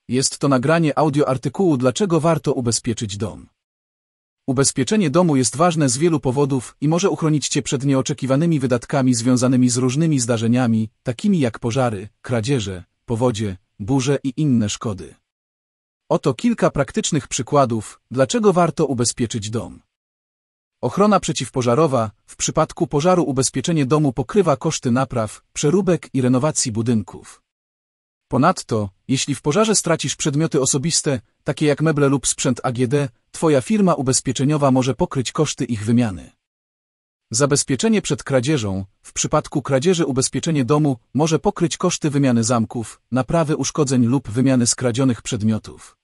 Jest to nagranie audio artykułu Dlaczego warto ubezpieczyć dom. Ubezpieczenie domu jest ważne z wielu powodów i może uchronić Cię przed nieoczekiwanymi wydatkami związanymi z różnymi zdarzeniami, takimi jak pożary, kradzieże, powodzie, burze i inne szkody. Oto kilka praktycznych przykładów, dlaczego warto ubezpieczyć dom. Ochrona przeciwpożarowa. W przypadku pożaru ubezpieczenie domu pokrywa koszty napraw, przeróbek i renowacji budynków. Ponadto, jeśli w pożarze stracisz przedmioty osobiste, takie jak meble lub sprzęt AGD, Twoja firma ubezpieczeniowa może pokryć koszty ich wymiany. Zabezpieczenie przed kradzieżą. W przypadku kradzieży ubezpieczenie domu może pokryć koszty wymiany zamków, naprawy uszkodzeń lub wymiany skradzionych przedmiotów.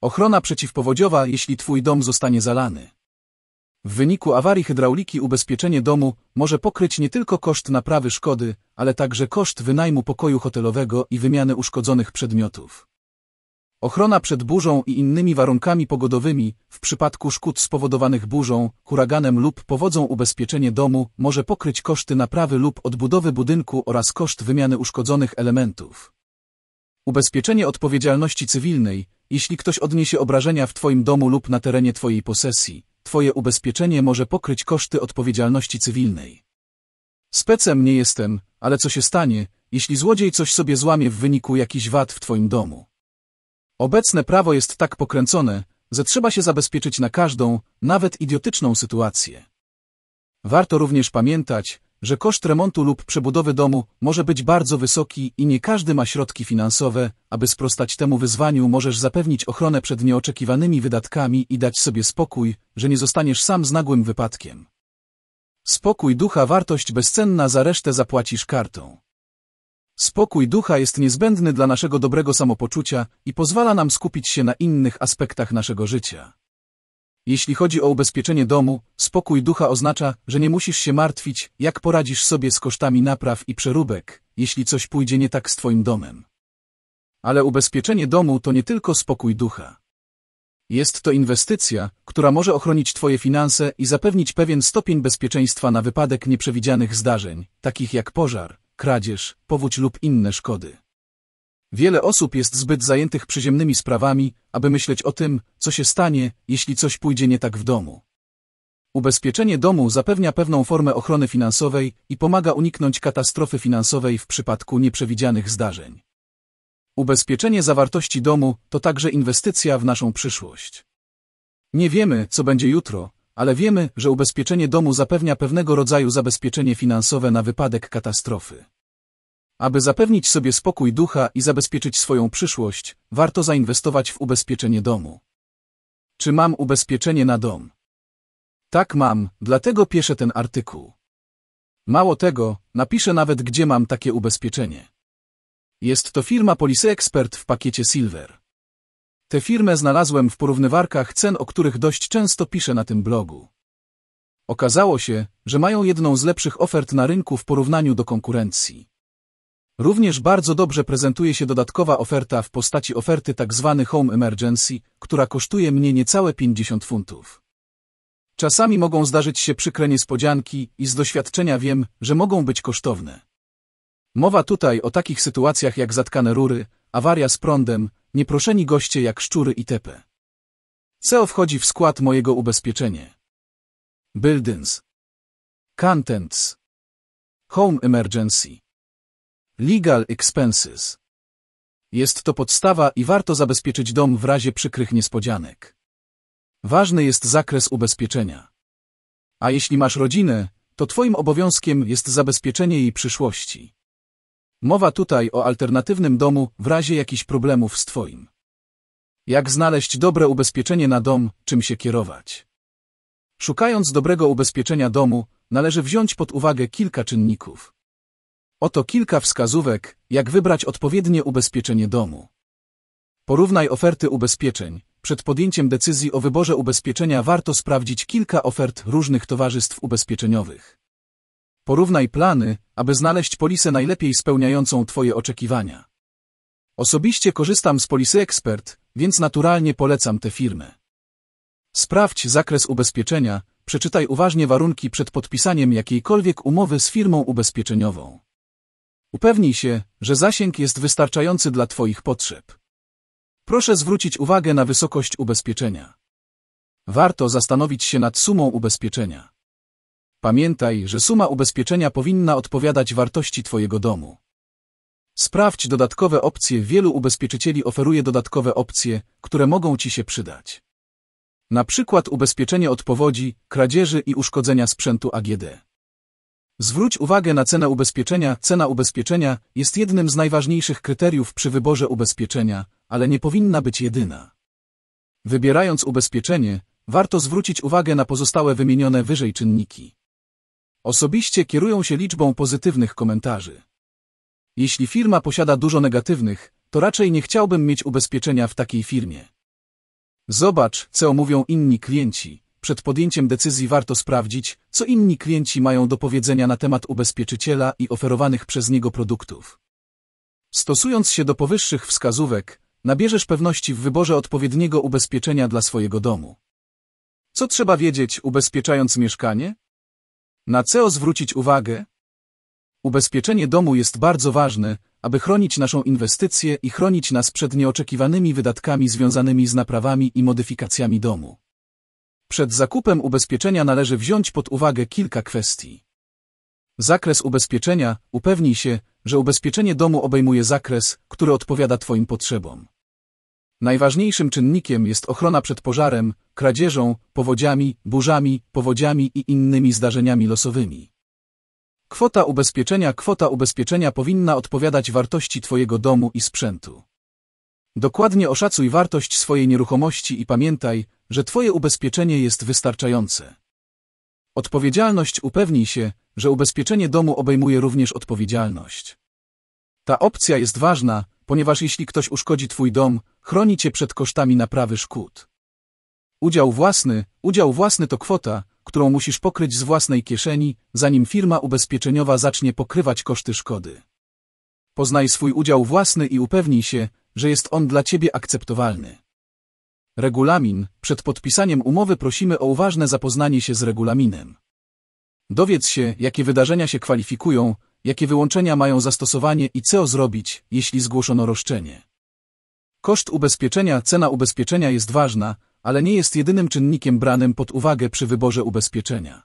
Ochrona przeciwpowodziowa. Jeśli Twój dom zostanie zalany w wyniku awarii hydrauliki, ubezpieczenie domu może pokryć nie tylko koszt naprawy szkody, ale także koszt wynajmu pokoju hotelowego i wymiany uszkodzonych przedmiotów. Ochrona przed burzą i innymi warunkami pogodowymi. W przypadku szkód spowodowanych burzą, huraganem lub powodzią ubezpieczenie domu może pokryć koszty naprawy lub odbudowy budynku oraz koszt wymiany uszkodzonych elementów. Ubezpieczenie odpowiedzialności cywilnej. Jeśli ktoś odniesie obrażenia w Twoim domu lub na terenie Twojej posesji, Twoje ubezpieczenie może pokryć koszty odpowiedzialności cywilnej. Specem nie jestem, ale co się stanie, jeśli złodziej coś sobie złamie w wyniku jakichś wad w Twoim domu? Obecne prawo jest tak pokręcone, że trzeba się zabezpieczyć na każdą, nawet idiotyczną sytuację. Warto również pamiętać, że koszt remontu lub przebudowy domu może być bardzo wysoki i nie każdy ma środki finansowe. Aby sprostać temu wyzwaniu, możesz zapewnić ochronę przed nieoczekiwanymi wydatkami i dać sobie spokój, że nie zostaniesz sam z nagłym wypadkiem. Spokój ducha. Wartość bezcenna, za resztę zapłacisz kartą. Spokój ducha jest niezbędny dla naszego dobrego samopoczucia i pozwala nam skupić się na innych aspektach naszego życia. Jeśli chodzi o ubezpieczenie domu, spokój ducha oznacza, że nie musisz się martwić, jak poradzisz sobie z kosztami napraw i przeróbek, jeśli coś pójdzie nie tak z Twoim domem. Ale ubezpieczenie domu to nie tylko spokój ducha. Jest to inwestycja, która może ochronić Twoje finanse i zapewnić pewien stopień bezpieczeństwa na wypadek nieprzewidzianych zdarzeń, takich jak pożar, kradzież, powódź lub inne szkody. Wiele osób jest zbyt zajętych przyziemnymi sprawami, aby myśleć o tym, co się stanie, jeśli coś pójdzie nie tak w domu. Ubezpieczenie domu zapewnia pewną formę ochrony finansowej i pomaga uniknąć katastrofy finansowej w przypadku nieprzewidzianych zdarzeń. Ubezpieczenie zawartości domu to także inwestycja w naszą przyszłość. Nie wiemy, co będzie jutro, ale wiemy, że ubezpieczenie domu zapewnia pewnego rodzaju zabezpieczenie finansowe na wypadek katastrofy. Aby zapewnić sobie spokój ducha i zabezpieczyć swoją przyszłość, warto zainwestować w ubezpieczenie domu. Czy mam ubezpieczenie na dom? Tak mam, dlatego piszę ten artykuł. Mało tego, napiszę nawet, gdzie mam takie ubezpieczenie. Jest to firma Policy Expert w pakiecie Silver. Tę firmę znalazłem w porównywarkach cen, o których dość często piszę na tym blogu. Okazało się, że mają jedną z lepszych ofert na rynku w porównaniu do konkurencji. Również bardzo dobrze prezentuje się dodatkowa oferta w postaci oferty tzw. Home Emergency, która kosztuje mnie niecałe 50 funtów. Czasami mogą zdarzyć się przykre niespodzianki i z doświadczenia wiem, że mogą być kosztowne. Mowa tutaj o takich sytuacjach jak zatkane rury, awaria z prądem, nieproszeni goście jak szczury itp. Co wchodzi w skład mojego ubezpieczenia? Buildings, Contents, Home Emergency, Legal Expenses. Jest to podstawa i warto zabezpieczyć dom w razie przykrych niespodzianek. Ważny jest zakres ubezpieczenia. A jeśli masz rodzinę, to Twoim obowiązkiem jest zabezpieczenie jej przyszłości. Mowa tutaj o alternatywnym domu w razie jakichś problemów z Twoim. Jak znaleźć dobre ubezpieczenie na dom, czym się kierować? Szukając dobrego ubezpieczenia domu, należy wziąć pod uwagę kilka czynników. Oto kilka wskazówek, jak wybrać odpowiednie ubezpieczenie domu. Porównaj oferty ubezpieczeń. Przed podjęciem decyzji o wyborze ubezpieczenia warto sprawdzić kilka ofert różnych towarzystw ubezpieczeniowych. Porównaj plany, aby znaleźć polisę najlepiej spełniającą Twoje oczekiwania. Osobiście korzystam z Policy Expert, więc naturalnie polecam tę firmę. Sprawdź zakres ubezpieczenia, przeczytaj uważnie warunki przed podpisaniem jakiejkolwiek umowy z firmą ubezpieczeniową. Upewnij się, że zasięg jest wystarczający dla Twoich potrzeb. Proszę zwrócić uwagę na wysokość ubezpieczenia. Warto zastanowić się nad sumą ubezpieczenia. Pamiętaj, że suma ubezpieczenia powinna odpowiadać wartości Twojego domu. Sprawdź dodatkowe opcje. Wielu ubezpieczycieli oferuje dodatkowe opcje, które mogą Ci się przydać. Na przykład ubezpieczenie od powodzi, kradzieży i uszkodzenia sprzętu AGD. Zwróć uwagę na cenę ubezpieczenia. Cena ubezpieczenia jest jednym z najważniejszych kryteriów przy wyborze ubezpieczenia, ale nie powinna być jedyna. Wybierając ubezpieczenie, warto zwrócić uwagę na pozostałe wymienione wyżej czynniki. Osobiście kieruję się liczbą pozytywnych komentarzy. Jeśli firma posiada dużo negatywnych, to raczej nie chciałbym mieć ubezpieczenia w takiej firmie. Zobacz, co mówią inni klienci. Przed podjęciem decyzji warto sprawdzić, co inni klienci mają do powiedzenia na temat ubezpieczyciela i oferowanych przez niego produktów. Stosując się do powyższych wskazówek, nabierzesz pewności w wyborze odpowiedniego ubezpieczenia dla swojego domu. Co trzeba wiedzieć, ubezpieczając mieszkanie? Na co zwrócić uwagę? Ubezpieczenie domu jest bardzo ważne, aby chronić naszą inwestycję i chronić nas przed nieoczekiwanymi wydatkami związanymi z naprawami i modyfikacjami domu. Przed zakupem ubezpieczenia należy wziąć pod uwagę kilka kwestii. Zakres ubezpieczenia. Upewnij się, że ubezpieczenie domu obejmuje zakres, który odpowiada Twoim potrzebom. Najważniejszym czynnikiem jest ochrona przed pożarem, kradzieżą, powodziami, burzami, powodziami i innymi zdarzeniami losowymi. Kwota ubezpieczenia powinna odpowiadać wartości Twojego domu i sprzętu. Dokładnie oszacuj wartość swojej nieruchomości i pamiętaj, że Twoje ubezpieczenie jest wystarczające. Odpowiedzialność. Upewnij się, że ubezpieczenie domu obejmuje również odpowiedzialność. Ta opcja jest ważna, ponieważ jeśli ktoś uszkodzi Twój dom, chroni Cię przed kosztami naprawy szkód. Udział własny to kwota, którą musisz pokryć z własnej kieszeni, zanim firma ubezpieczeniowa zacznie pokrywać koszty szkody. Poznaj swój udział własny i upewnij się, że jest on dla Ciebie akceptowalny. Regulamin. Przed podpisaniem umowy prosimy o uważne zapoznanie się z regulaminem. Dowiedz się, jakie wydarzenia się kwalifikują, jakie wyłączenia mają zastosowanie i co zrobić, jeśli zgłoszono roszczenie. Koszt ubezpieczenia. Cena ubezpieczenia jest ważna, ale nie jest jedynym czynnikiem branym pod uwagę przy wyborze ubezpieczenia.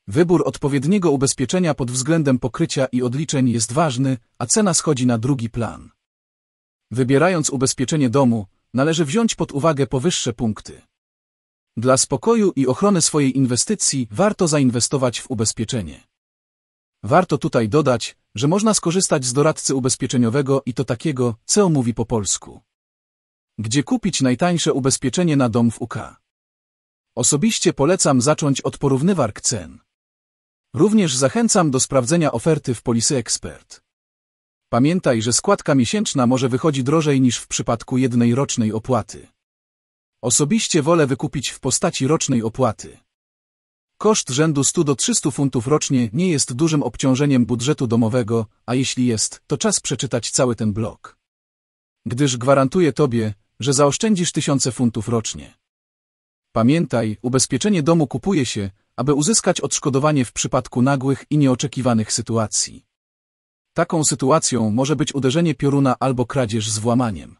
Wybór odpowiedniego ubezpieczenia pod względem pokrycia i odliczeń jest ważny, a cena schodzi na drugi plan. Wybierając ubezpieczenie domu, należy wziąć pod uwagę powyższe punkty. Dla spokoju i ochrony swojej inwestycji warto zainwestować w ubezpieczenie. Warto tutaj dodać, że można skorzystać z doradcy ubezpieczeniowego i to takiego, co mówi po polsku. Gdzie kupić najtańsze ubezpieczenie na dom w UK? Osobiście polecam zacząć od porównywarki cen. Również zachęcam do sprawdzenia oferty w Policy Expert. Pamiętaj, że składka miesięczna może wychodzi drożej niż w przypadku jednej rocznej opłaty. Osobiście wolę wykupić w postaci rocznej opłaty. Koszt rzędu 100 do 300 funtów rocznie nie jest dużym obciążeniem budżetu domowego, a jeśli jest, to czas przeczytać cały ten blog. Gdyż gwarantuję Tobie, że zaoszczędzisz tysiące funtów rocznie. Pamiętaj, ubezpieczenie domu kupuje się, aby uzyskać odszkodowanie w przypadku nagłych i nieoczekiwanych sytuacji. Taką sytuacją może być uderzenie pioruna albo kradzież z włamaniem.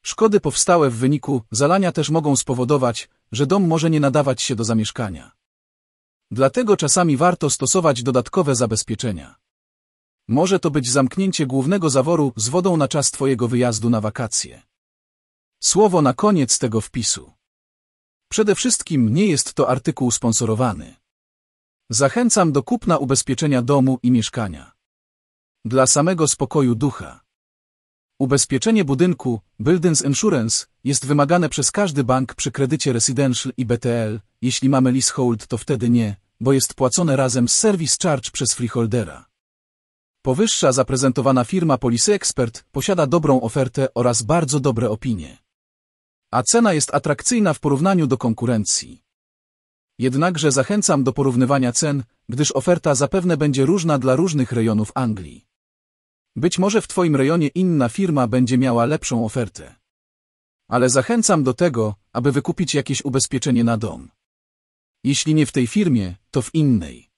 Szkody powstałe w wyniku zalania też mogą spowodować, że dom może nie nadawać się do zamieszkania. Dlatego czasami warto stosować dodatkowe zabezpieczenia. Może to być zamknięcie głównego zaworu z wodą na czas Twojego wyjazdu na wakacje. Słowo na koniec tego wpisu. Przede wszystkim nie jest to artykuł sponsorowany. Zachęcam do kupna ubezpieczenia domu i mieszkania. Dla samego spokoju ducha. Ubezpieczenie budynku, Buildings Insurance, jest wymagane przez każdy bank przy kredycie Residential i BTL. Jeśli mamy leasehold, to wtedy nie, bo jest płacone razem z service charge przez freeholdera. Powyższa zaprezentowana firma Policy Expert posiada dobrą ofertę oraz bardzo dobre opinie. A cena jest atrakcyjna w porównaniu do konkurencji. Jednakże zachęcam do porównywania cen, gdyż oferta zapewne będzie różna dla różnych rejonów Anglii. Być może w Twoim rejonie inna firma będzie miała lepszą ofertę. Ale zachęcam do tego, aby wykupić jakieś ubezpieczenie na dom. Jeśli nie w tej firmie, to w innej.